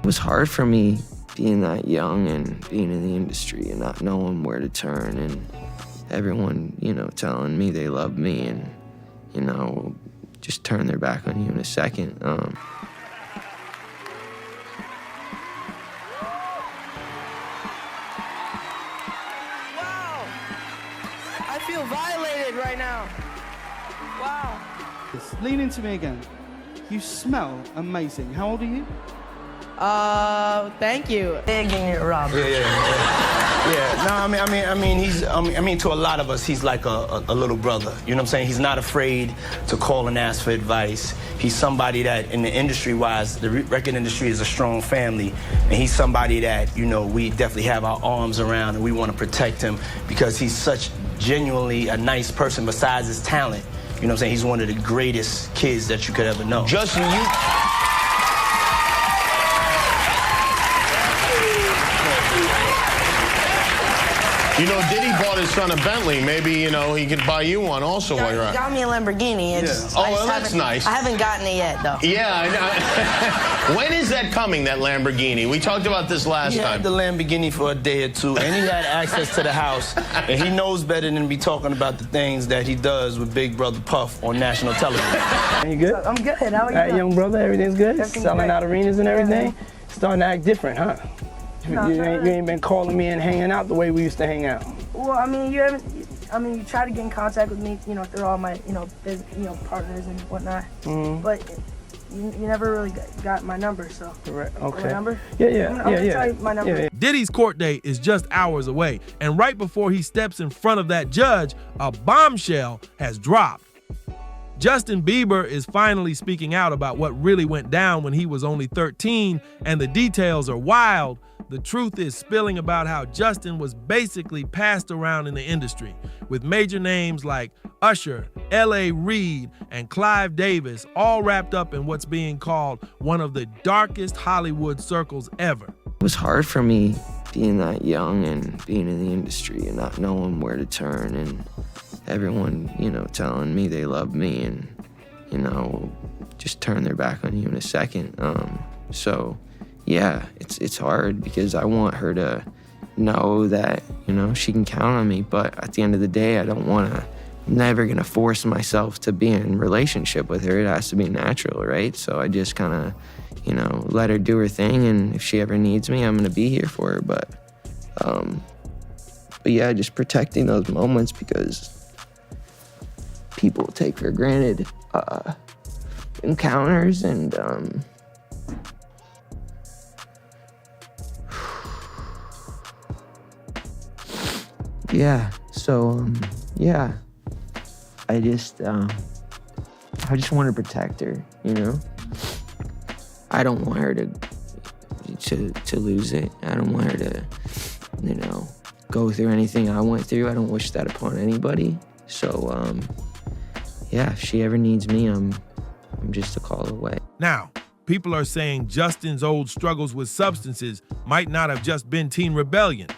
It was hard for me being that young and being in the industry and not knowing where to turn, and everyone, telling me they love me and, just turn their back on you in a second. Wow. I feel violated right now. Wow. Lean into me again. You smell amazing. How old are you? Thank you. Big in your Rob. Yeah. No, to a lot of us, he's like a little brother. You know what I'm saying? He's not afraid to call and ask for advice. He's somebody that, in the industry-wise, the record industry is a strong family, and he's somebody that, we definitely have our arms around, and we want to protect him because he's such genuinely a nice person besides his talent. You know what I'm saying? He's one of the greatest kids that you could ever know. Justin, Diddy bought his son a Bentley. Maybe, he could buy you one also while you're out. He got me a Lamborghini. That's nice. I haven't gotten it yet, though. Yeah, I know. When is that coming, that Lamborghini? We talked about this last time. He had the Lamborghini for a day or two, and he had access to the house, and he knows better than to be talking about the things that he does with Big Brother Puff on national television. You good? I'm good. How are you? All right, young brother, everything's good? Everything's Selling great. out arenas and everything? Yeah. Starting to act different, huh? You ain't been calling me and hanging out the way we used to hang out. Well, you try to get in contact with me, through all my, partners and whatnot. Mm-hmm. But you never really got my number, so. Right, okay. My number? Yeah. I'm gonna tell you my number. Yeah. Diddy's court date is just hours away, and right before he steps in front of that judge, a bombshell has dropped. Justin Bieber is finally speaking out about what really went down when he was only 13, and the details are wild. The truth is spilling about how Justin was basically passed around in the industry, with major names like Usher, L.A. Reid, and Clive Davis all wrapped up in what's being called one of the darkest Hollywood circles ever. It was hard for me being that young and being in the industry and not knowing where to turn, and everyone, telling me they love me and, just turn their back on you in a second. Yeah, it's hard because I want her to know that, she can count on me. But at the end of the day, I'm never going to force myself to be in a relationship with her. It has to be natural, right? So I just kind of, let her do her thing. And if she ever needs me, I'm going to be here for her. But yeah, just protecting those moments because people take for granted encounters and, yeah, so, I just want to protect her, I don't want her to lose it. I don't want her to, go through anything I went through. I don't wish that upon anybody. So, if she ever needs me, I'm just a call away. Now, people are saying Justin's old struggles with substances might not have just been teen rebellion.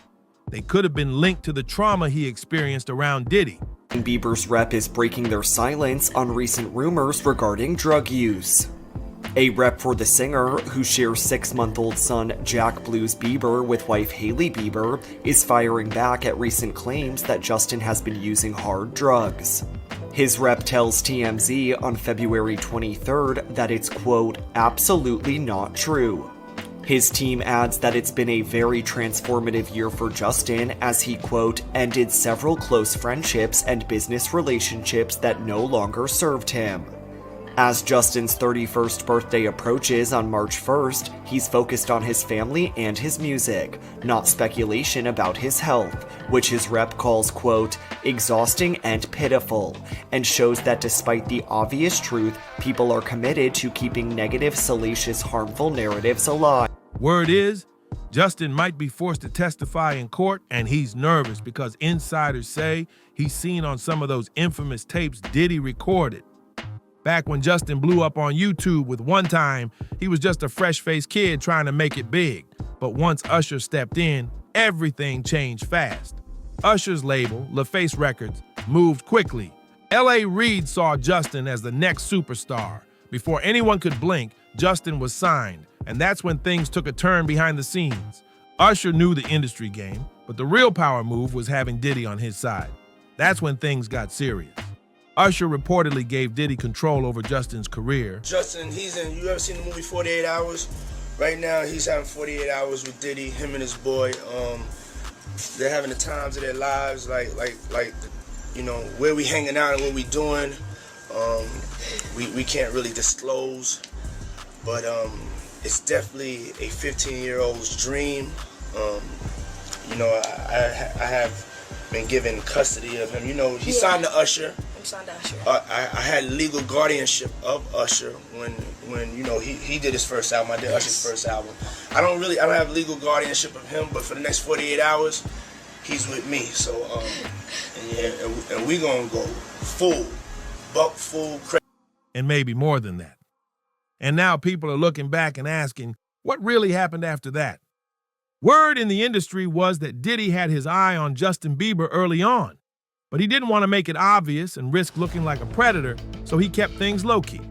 They could have been linked to the trauma he experienced around Diddy. Bieber's rep is breaking their silence on recent rumors regarding drug use. A rep for the singer, who shares 6-month-old son Jack Blues Bieber with wife Hailey Bieber, is firing back at recent claims that Justin has been using hard drugs. His rep tells TMZ on February 23rd that it's, quote, absolutely not true. His team adds that it's been a very transformative year for Justin as he, quote, ended several close friendships and business relationships that no longer served him. As Justin's 31st birthday approaches on March 1st, he's focused on his family and his music, not speculation about his health, which his rep calls, quote, exhausting and pitiful, and shows that despite the obvious truth, people are committed to keeping negative, salacious, harmful narratives alive. Word is, Justin might be forced to testify in court, and he's nervous because insiders say he's seen on some of those infamous tapes Diddy recorded. Back when Justin blew up on YouTube with One Time, he was just a fresh-faced kid trying to make it big. But once Usher stepped in, everything changed fast. Usher's label, LaFace Records, moved quickly. L.A. Reid saw Justin as the next superstar. Before anyone could blink, Justin was signed. And that's when things took a turn behind the scenes. Usher knew the industry game, but the real power move was having Diddy on his side. That's when things got serious. Usher reportedly gave Diddy control over Justin's career. Justin, you ever seen the movie 48 Hours? Right now, he's having 48 hours with Diddy, him and his boy. They're having the times of their lives, like, you know, where we hanging out and what we doing. We can't really disclose, but it's definitely a 15-year-old's dream. You know, I have been given custody of him. You know, he signed to Usher. I'm signed to Usher. I had legal guardianship of Usher when you know he did his first album. I did Usher's first album. I don't have legal guardianship of him, but for the next 48 hours, he's with me. So and we gonna go full crazy. And maybe more than that. And now people are looking back and asking, what really happened after that? Word in the industry was that Diddy had his eye on Justin Bieber early on, but he didn't want to make it obvious and risk looking like a predator, so he kept things low-key.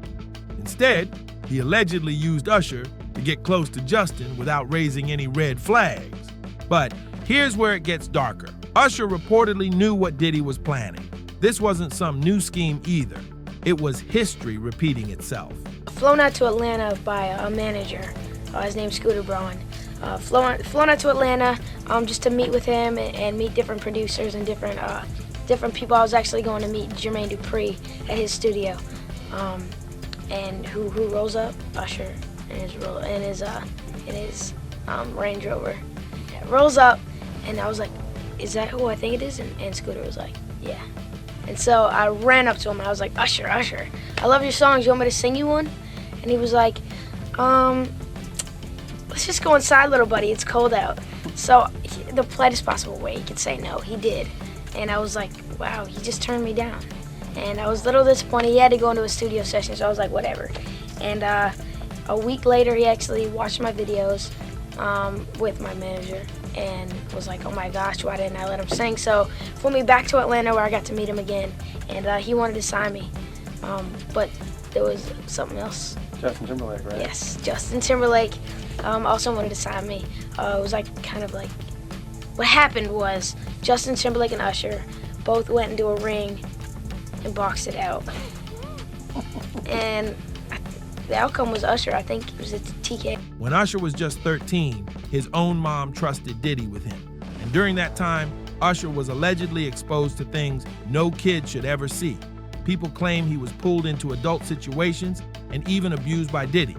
Instead, he allegedly used Usher to get close to Justin without raising any red flags. But here's where it gets darker. Usher reportedly knew what Diddy was planning. This wasn't some new scheme either. It was history repeating itself. Flown out to Atlanta by a manager. His name's Scooter Braun. Flown out to Atlanta just to meet with him and meet different producers and different people. I was actually going to meet Jermaine Dupri at his studio. And who rolls up? Usher in his Range Rover. Yeah, rolls up, and I was like, "Is that who I think it is?" And Scooter was like, "Yeah." And so I ran up to him and I was like, Usher, I love your songs. You want me to sing you one? And he was like, let's just go inside, little buddy. It's cold out. So the politest possible way he could say no, he did. And I was like, wow, he just turned me down. And I was a little disappointed. He had to go into a studio session, so I was like, whatever. And a week later, he actually watched my videos with my manager and was like, oh my gosh, why didn't I let him sing? So flew me back to Atlanta where I got to meet him again, and he wanted to sign me. But there was something else. Justin Timberlake, right? Yes, Justin Timberlake also wanted to sign me. It was like kind of like, what happened was Justin Timberlake and Usher both went into a ring and boxed it out. And the outcome was Usher. I think it was a TK. When Usher was just 13, his own mom trusted Diddy with him. And during that time, Usher was allegedly exposed to things no kid should ever see. People claim he was pulled into adult situations and even abused by Diddy.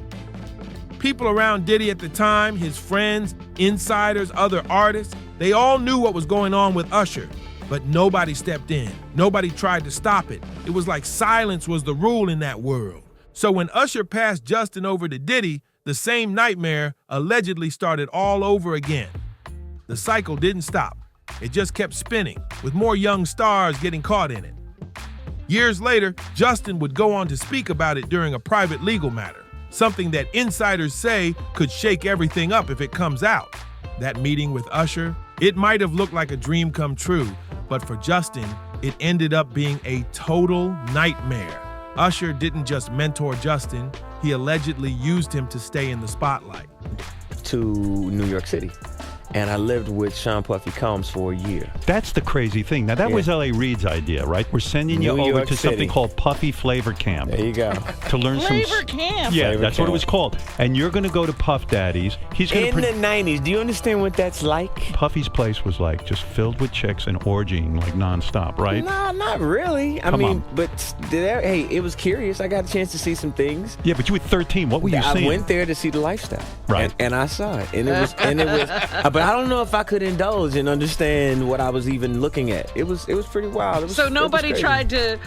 People around Diddy at the time, his friends, insiders, other artists, they all knew what was going on with Usher, but nobody stepped in. Nobody tried to stop it. It was like silence was the rule in that world. So when Usher passed Justin over to Diddy, the same nightmare allegedly started all over again. The cycle didn't stop. It just kept spinning, with more young stars getting caught in it. Years later, Justin would go on to speak about it during a private legal matter, something that insiders say could shake everything up if it comes out. That meeting with Usher, it might have looked like a dream come true, but for Justin, it ended up being a total nightmare. Usher didn't just mentor Justin, he allegedly used him to stay in the spotlight. To New York City. And I lived with Sean Puffy Combs for a year. That's the crazy thing. Now, that was L.A. Reid's idea, right? We're sending you over to something called Puffy Flavor Camp. There you go. To learn Flavor Camp. Yeah, Flavor that's Camp. what it was called. And you're going to go to Puff Daddy's. He's going In the 90s, do you understand what that's like? Puffy's place was like just filled with chicks and orgying like nonstop, right? No, not really. I mean, but hey, it was curious. I got a chance to see some things. Yeah, but you were 13. What were you seeing? I went there to see the lifestyle. Right. And I saw it. And it was, but I don't know if I could indulge and understand what I was even looking at. It was pretty wild. So nobody tried to,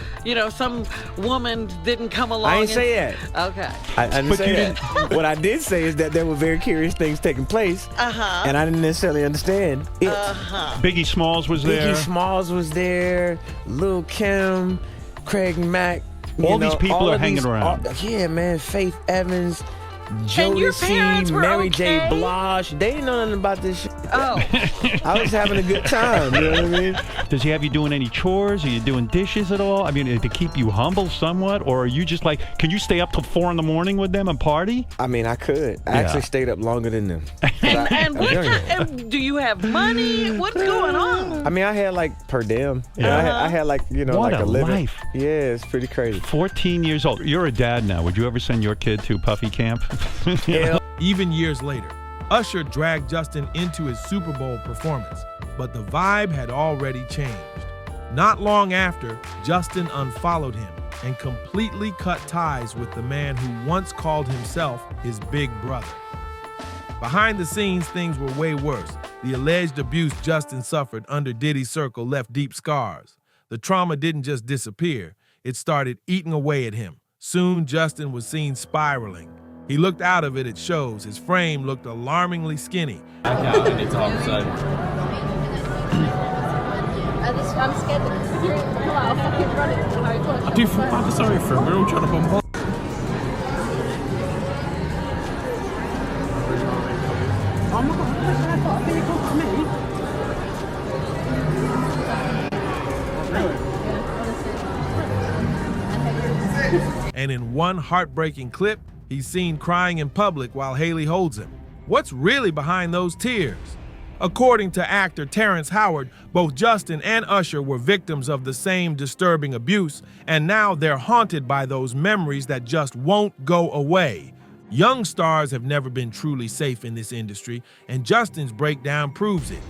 some woman didn't come along. I didn't say that. Okay. I didn't say that. What I did say is that there were very curious things taking place. And I didn't necessarily understand it. Biggie Smalls was there. Biggie Smalls was there. Lil' Kim, Craig Mack. All these people are hanging around. Yeah, man. Faith Evans. And your parents Jodeci, were Mary okay? J. Blige, they didn't know nothing about this shit. Oh. I was having a good time, you know what I mean? Does he have you doing any chores? Are you doing dishes at all? I mean, to keep you humble somewhat? Or are you just like, can you stay up till 4 a.m. with them and party? I mean, I could. I actually stayed up longer than them. And do you have money? What's going on? I mean, I had like per diem. Yeah. I had like, you know, What like a a living. life. Yeah, it's pretty crazy. 14 years old. You're a dad now. Would you ever send your kid to Puffy camp? Even years later, Usher dragged Justin into his Super Bowl performance, but the vibe had already changed. Not long after, Justin unfollowed him and completely cut ties with the man who once called himself his big brother. Behind the scenes, things were way worse. The alleged abuse Justin suffered under Diddy's circle left deep scars. The trauma didn't just disappear, it started eating away at him. Soon, Justin was seen spiraling. He looked out of it at shows. His frame looked alarmingly skinny. I'm scared that security will pull out. I'll fucking run it. I do feel bad, sorry for him. We're all trying to bombard. Oh my God, I got a vehicle for me. And in one heartbreaking clip, he's seen crying in public while Haley holds him. What's really behind those tears? According to actor Terrence Howard, both Justin and Usher were victims of the same disturbing abuse, and now they're haunted by those memories that just won't go away. Young stars have never been truly safe in this industry, and Justin's breakdown proves it.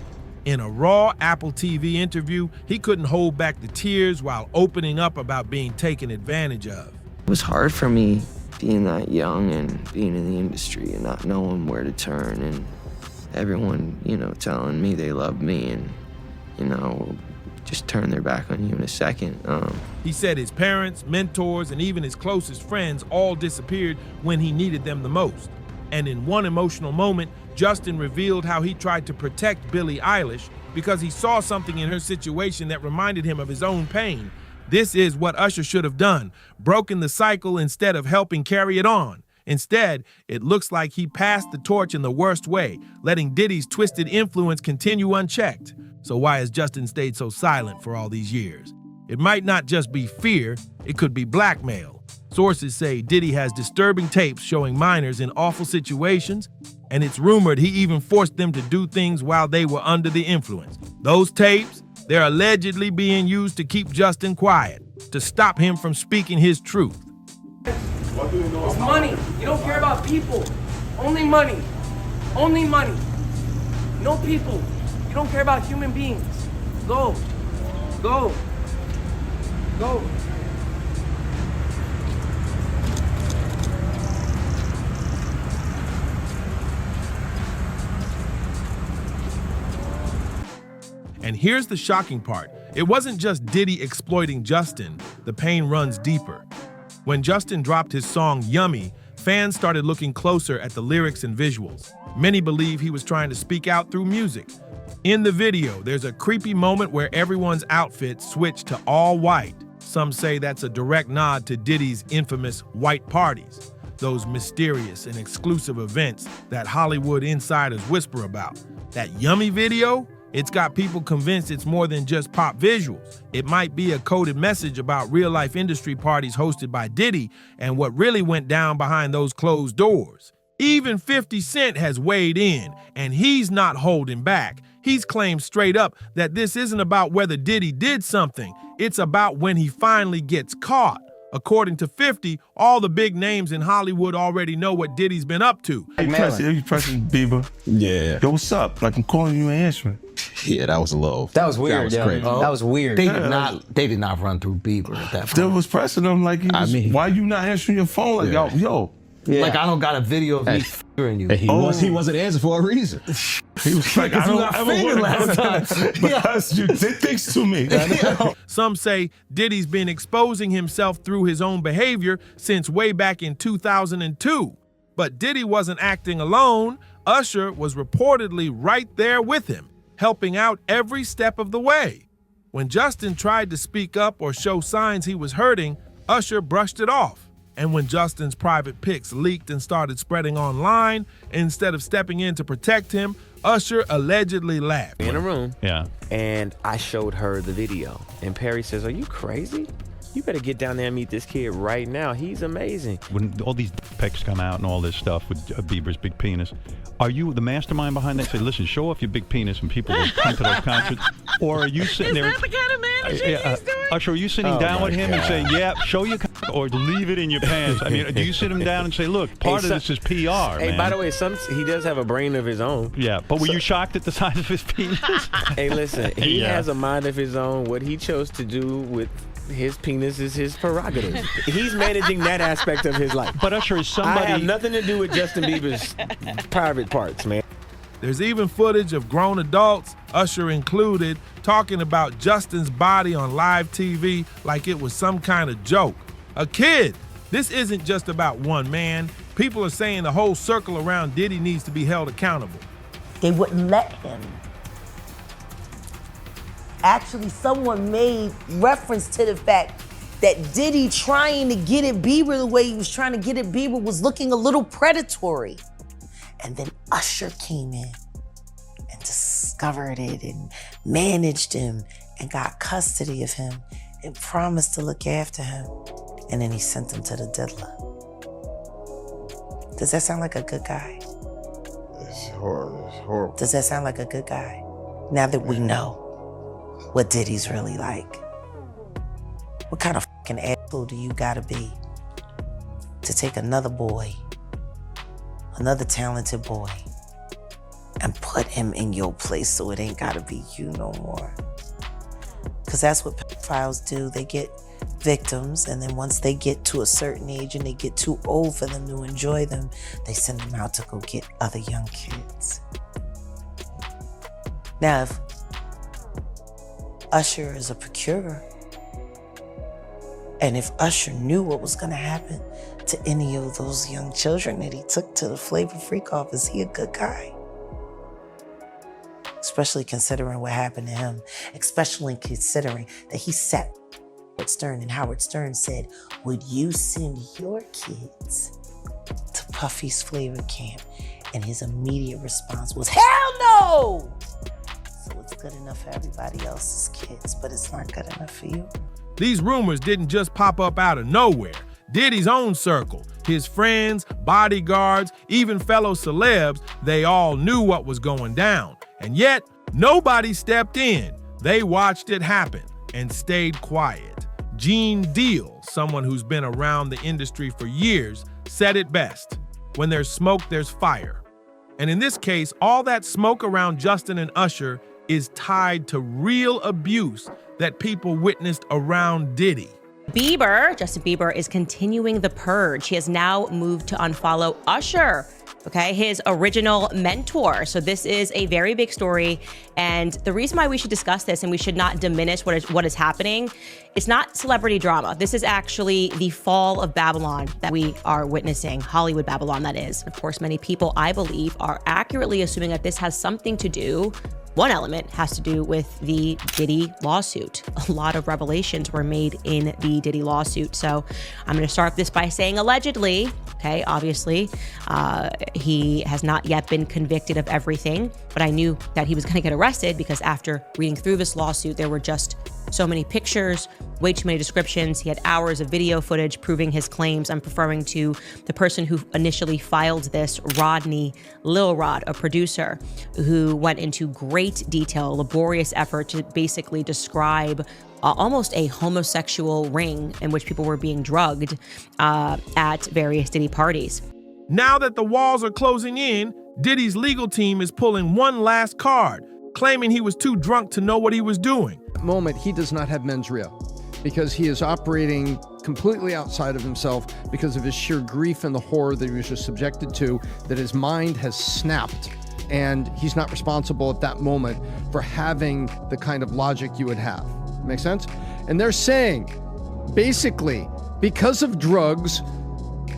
In a raw Apple TV interview, he couldn't hold back the tears while opening up about being taken advantage of. It was hard for me being that young and being in the industry and not knowing where to turn, and everyone, telling me they love me and, just turn their back on you in a second. He said his parents, mentors, and even his closest friends all disappeared when he needed them the most. And in one emotional moment, Justin revealed how he tried to protect Billie Eilish because he saw something in her situation that reminded him of his own pain. This is what Usher should have done, broken the cycle instead of helping carry it on. Instead, it looks like he passed the torch in the worst way, letting Diddy's twisted influence continue unchecked. So why has Justin stayed so silent for all these years? It might not just be fear, it could be blackmail. Sources say Diddy has disturbing tapes showing minors in awful situations, and it's rumored he even forced them to do things while they were under the influence. Those tapes, they're allegedly being used to keep Justin quiet, to stop him from speaking his truth. It's money. You don't care about people. Only money. Only money. No people. You don't care about human beings. Go. Go. Go. And here's the shocking part. It wasn't just Diddy exploiting Justin. The pain runs deeper. When Justin dropped his song Yummy, fans started looking closer at the lyrics and visuals. Many believe he was trying to speak out through music. In the video, there's a creepy moment where everyone's outfits switch to all white. Some say that's a direct nod to Diddy's infamous white parties, those mysterious and exclusive events that Hollywood insiders whisper about. That Yummy video? It's got people convinced it's more than just pop visuals. It might be a coded message about real-life industry parties hosted by Diddy and what really went down behind those closed doors. Even 50 Cent has weighed in, and he's not holding back. He's claimed straight up that this isn't about whether Diddy did something. It's about when he finally gets caught. According to 50, all the big names in Hollywood already know what Diddy's been up to. Hey, pressing Bieber. Yeah. Yo, what's up? Like, I'm calling you and answering. Yeah, that was a little. That was weird. That was crazy. That was weird. They did not run through Bieber at that point. They was pressing him like, why you not answering your phone? Like, yo. Yeah. Like, I don't got a video of me f***ing you. He wasn't answering for a reason. He was like, I don't ever want to because you did things to me. Some say Diddy's been exposing himself through his own behavior since way back in 2002. But Diddy wasn't acting alone. Usher was reportedly right there with him, helping out every step of the way. When Justin tried to speak up or show signs he was hurting, Usher brushed it off. And when Justin's private pics leaked and started spreading online, instead of stepping in to protect him, Usher allegedly laughed. In a room. Yeah. And I showed her the video. And Perry says, "Are you crazy? You better get down there and meet this kid right now. He's amazing." When all these pics come out and all this stuff with Bieber's big penis, are you the mastermind behind that? Say, listen, show off your big penis and people will come to those concerts? Or are you sitting there? Is that the kind of manager he's doing? Usher, are you sitting down with him and saying, yeah, show your cock, or leave it in your pants? I mean, do you sit him down and say, look, part of this is PR, Hey, man. by the way, he does have a brain of his own. Yeah, but were you shocked at the size of his penis? Hey, listen, he has a mind of his own. What he chose to do with his penis is his prerogative. He's managing that aspect of his life. But Usher is somebody... I have nothing to do with Justin Bieber's private parts, man. There's even footage of grown adults, Usher included, talking about Justin's body on live TV like it was some kind of joke. A kid! This isn't just about one man. People are saying the whole circle around Diddy needs to be held accountable. They wouldn't let him. Actually, someone made reference to the fact that Diddy trying to get at Bieber the way he was trying to get at Bieber was looking a little predatory. And then Usher came in and discovered it and managed him and got custody of him and promised to look after him. And then he sent him to the diddler. Does that sound like a good guy? It's horrible. It's horrible. Does that sound like a good guy? Now that we know what Diddy's really like. What kind of fucking asshole do you gotta be to take another boy, another talented boy, and put him in your place so it ain't gotta be you no more? Because that's what pedophiles do. They get victims, and then once they get to a certain age and they get too old for them to enjoy them, they send them out to go get other young kids. Now, if Usher is a procurer, and if Usher knew what was gonna happen to any of those young children that he took to the Flavor Freak off, is he a good guy? Especially considering what happened to him, especially considering that he sat with Howard Stern, and Howard Stern said, would you send your kids to Puffy's Flavor Camp? And his immediate response was, hell no! So it's good enough for everybody else's kids, but it's not good enough for you. These rumors didn't just pop up out of nowhere. Diddy's own circle, his friends, bodyguards, even fellow celebs, they all knew what was going down. And yet, nobody stepped in. They watched it happen and stayed quiet. Gene Deal, someone who's been around the industry for years, said it best. When there's smoke, there's fire. And in this case, all that smoke around Justin and Usher is tied to real abuse that people witnessed around Diddy. Justin Bieber, is continuing the purge. He has now moved to unfollow Usher, okay, his original mentor. So this is a very big story. And the reason why we should discuss this and we should not diminish what is happening, it's not celebrity drama. This is actually the fall of Babylon that we are witnessing, Hollywood Babylon, that is. Of course, many people, I believe, are accurately assuming that this has something to do, one element has to do with the Diddy lawsuit. A lot of revelations were made in the Diddy lawsuit. So I'm going to start this by saying allegedly, okay, obviously, he has not yet been convicted of everything, but I knew that he was going to get arrested because after reading through this lawsuit, there were just so many pictures, way too many descriptions. He had hours of video footage proving his claims. I'm referring to the person who initially filed this, Rodney Lil Rod, a producer, who went into great detail, laborious effort to basically describe almost a homosexual ring in which people were being drugged at various Diddy parties. Now that the walls are closing in, Diddy's legal team is pulling one last card, claiming he was too drunk to know what he was doing. At the moment, he does not have mens rea because he is operating completely outside of himself because of his sheer grief and the horror that he was just subjected to, that his mind has snapped. And he's not responsible at that moment for having the kind of logic you would have. Make sense? And they're saying, basically, because of drugs,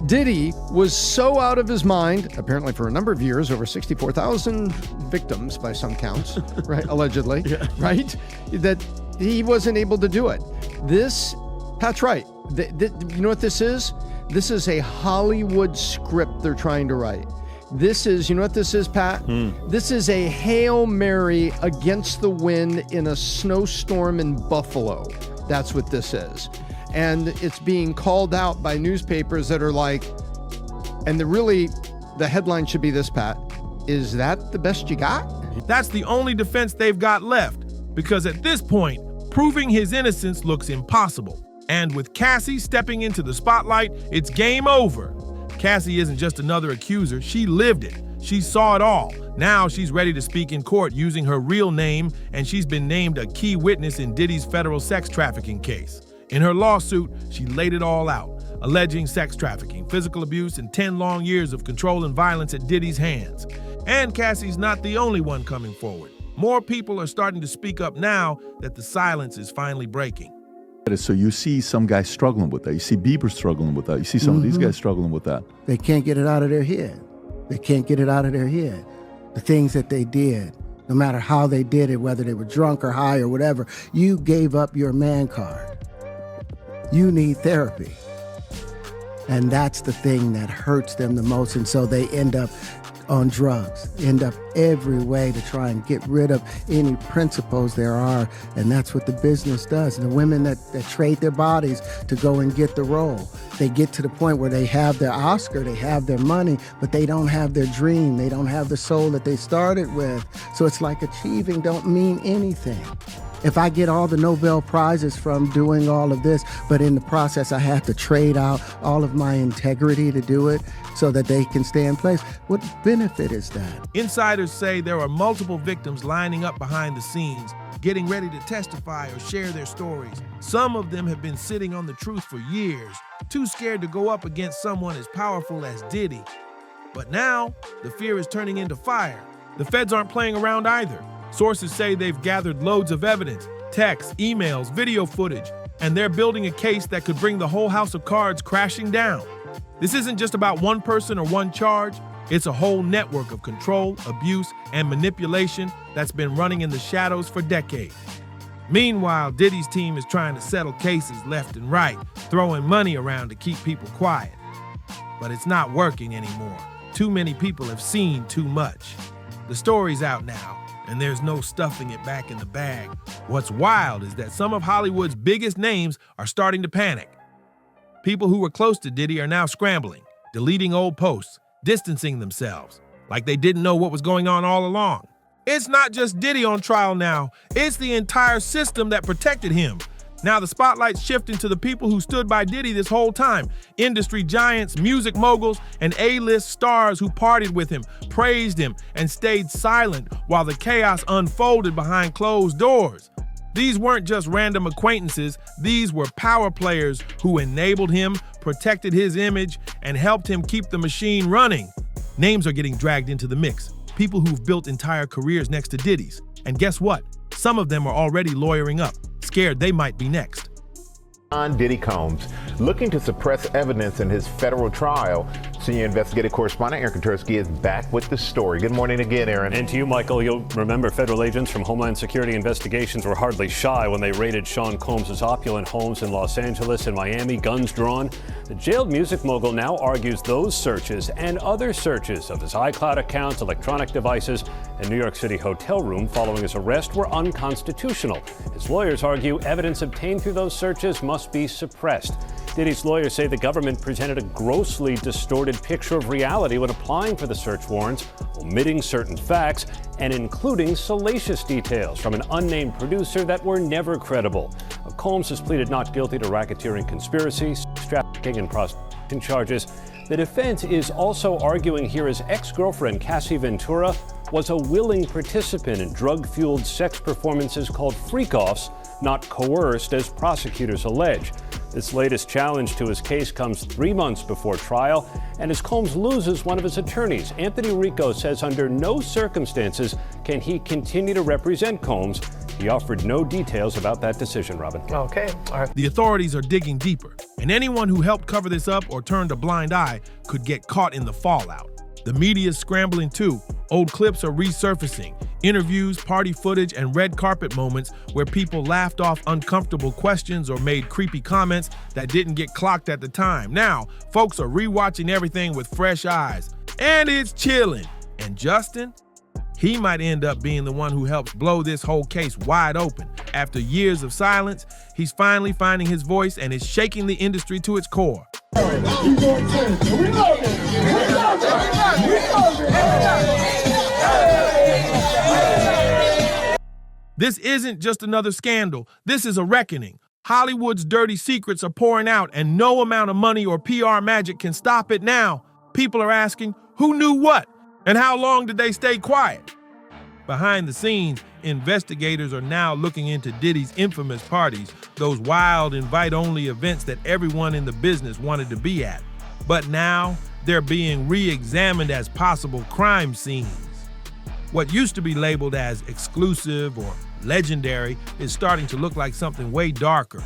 Diddy was so out of his mind, apparently for a number of years, over 64,000 victims by some counts, right? Allegedly, right? That he wasn't able to do it. That's right. You know what this is? This is a Hollywood script they're trying to write. This is, you know what this is, Pat? This is a Hail Mary against the wind in a snowstorm in Buffalo. That's what this is. And it's being called out by newspapers that are like, and the headline should be this, Pat, is that the best you got? That's the only defense they've got left, because at this point, proving his innocence looks impossible. And with Cassie stepping into the spotlight, it's game over. Cassie isn't just another accuser, she lived it. She saw it all. Now she's ready to speak in court using her real name, and she's been named a key witness in Diddy's federal sex trafficking case. In her lawsuit, she laid it all out, alleging sex trafficking, physical abuse, and 10 long years of control and violence at Diddy's hands. And Cassie's not the only one coming forward. More people are starting to speak up now that the silence is finally breaking. So you see some guys struggling with that. You see Bieber struggling with that. You see some of these guys struggling with that. They can't get it out of their head. They can't get it out of their head. The things that they did, no matter how they did it, whether they were drunk or high or whatever, you gave up your man card. You need therapy. And that's the thing that hurts them the most. And so they end up on drugs, end up every way to try and get rid of any principles there are. And that's what the business does. And the women that trade their bodies to go and get the role, they get to the point where they have their Oscar, they have their money, but they don't have their dream. They don't have the soul that they started with. So it's like achieving don't mean anything. If I get all the Nobel Prizes from doing all of this, but in the process I have to trade out all of my integrity to do it so that they can stay in place, what benefit is that? Insiders say there are multiple victims lining up behind the scenes, getting ready to testify or share their stories. Some of them have been sitting on the truth for years, too scared to go up against someone as powerful as Diddy. But now, the fear is turning into fire. The feds aren't playing around either. Sources say they've gathered loads of evidence, texts, emails, video footage, and they're building a case that could bring the whole house of cards crashing down. This isn't just about one person or one charge. It's a whole network of control, abuse, and manipulation that's been running in the shadows for decades. Meanwhile, Diddy's team is trying to settle cases left and right, throwing money around to keep people quiet. But it's not working anymore. Too many people have seen too much. The story's out now, and there's no stuffing it back in the bag. What's wild is that some of Hollywood's biggest names are starting to panic. People who were close to Diddy are now scrambling, deleting old posts, distancing themselves, like they didn't know what was going on all along. It's not just Diddy on trial now, it's the entire system that protected him. Now the spotlight's shifting to the people who stood by Diddy this whole time. Industry giants, music moguls, and A-list stars who partied with him, praised him, and stayed silent while the chaos unfolded behind closed doors. These weren't just random acquaintances, these were power players who enabled him, protected his image, and helped him keep the machine running. Names are getting dragged into the mix, people who've built entire careers next to Diddy's. And guess what? Some of them are already lawyering up, scared they might be next. Diddy Combs, looking to suppress evidence in his federal trial. Senior investigative correspondent Aaron Katursky is back with the story. Good morning again, Aaron. And to you, Michael, you'll remember federal agents from Homeland Security Investigations were hardly shy when they raided Sean Combs' opulent homes in Los Angeles and Miami, guns drawn. The jailed music mogul now argues those searches and other searches of his iCloud accounts, electronic devices, and New York City hotel room following his arrest were unconstitutional. His lawyers argue evidence obtained through those searches must be suppressed. Diddy's lawyers say the government presented a grossly distorted picture of reality when applying for the search warrants, omitting certain facts and including salacious details from an unnamed producer that were never credible. Combs has pleaded not guilty to racketeering conspiracy, trafficking, and prostitution charges. The defense is also arguing here his ex-girlfriend, Cassie Ventura, was a willing participant in drug-fueled sex performances called freak-offs, not coerced as prosecutors allege. This latest challenge to his case comes 3 months before trial, and as Combs loses one of his attorneys, Anthony Rico says under no circumstances can he continue to represent Combs. He offered no details about that decision, Robin. Okay, all right. The authorities are digging deeper, and anyone who helped cover this up or turned a blind eye could get caught in the fallout. The media's scrambling too. Old clips are resurfacing. Interviews, party footage, and red carpet moments where people laughed off uncomfortable questions or made creepy comments that didn't get clocked at the time. Now, folks are rewatching everything with fresh eyes, and it's chilling. And Justin? He might end up being the one who helps blow this whole case wide open. After years of silence, he's finally finding his voice and is shaking the industry to its core. This isn't just another scandal. This is a reckoning. Hollywood's dirty secrets are pouring out, and no amount of money or PR magic can stop it now. People are asking, who knew what? And how long did they stay quiet? Behind the scenes, investigators are now looking into Diddy's infamous parties, those wild invite-only events that everyone in the business wanted to be at. But now, they're being re-examined as possible crime scenes. What used to be labeled as exclusive or legendary is starting to look like something way darker.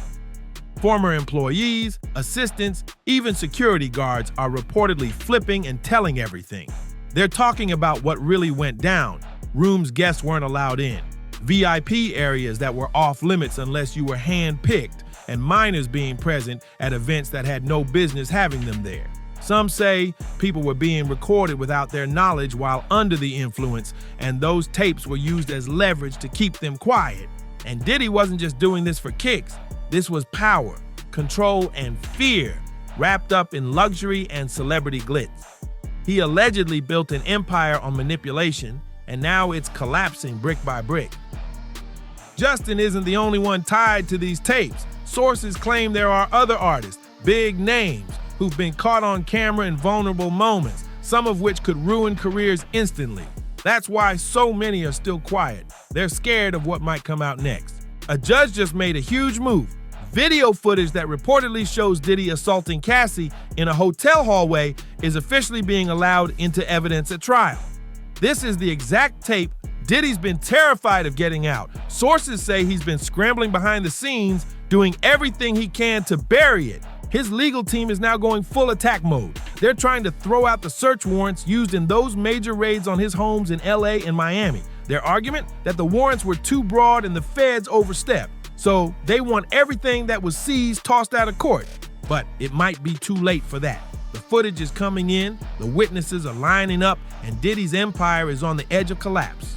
Former employees, assistants, even security guards are reportedly flipping and telling everything. They're talking about what really went down, rooms guests weren't allowed in, VIP areas that were off limits unless you were hand-picked, and minors being present at events that had no business having them there. Some say people were being recorded without their knowledge while under the influence, and those tapes were used as leverage to keep them quiet. And Diddy wasn't just doing this for kicks. This was power, control, and fear wrapped up in luxury and celebrity glitz. He allegedly built an empire on manipulation, and now it's collapsing brick by brick. Justin isn't the only one tied to these tapes. Sources claim there are other artists, big names, who've been caught on camera in vulnerable moments, some of which could ruin careers instantly. That's why so many are still quiet. They're scared of what might come out next. A judge just made a huge move. Video footage that reportedly shows Diddy assaulting Cassie in a hotel hallway is officially being allowed into evidence at trial. This is the exact tape Diddy's been terrified of getting out. Sources say he's been scrambling behind the scenes, doing everything he can to bury it. His legal team is now going full attack mode. They're trying to throw out the search warrants used in those major raids on his homes in LA and Miami. Their argument? That the warrants were too broad and the feds overstepped. So they want everything that was seized tossed out of court. But it might be too late for that. The footage is coming in, the witnesses are lining up, and Diddy's empire is on the edge of collapse.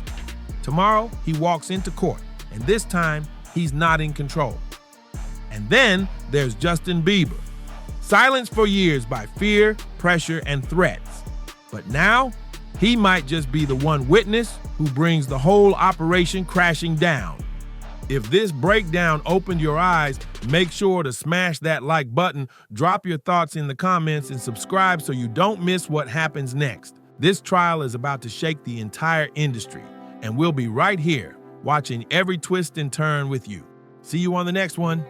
Tomorrow, he walks into court, and this time, he's not in control. And then there's Justin Bieber. Silenced for years by fear, pressure, and threats. But now, he might just be the one witness who brings the whole operation crashing down. If this breakdown opened your eyes, make sure to smash that like button, drop your thoughts in the comments, and subscribe so you don't miss what happens next. This trial is about to shake the entire industry, and we'll be right here watching every twist and turn with you. See you on the next one.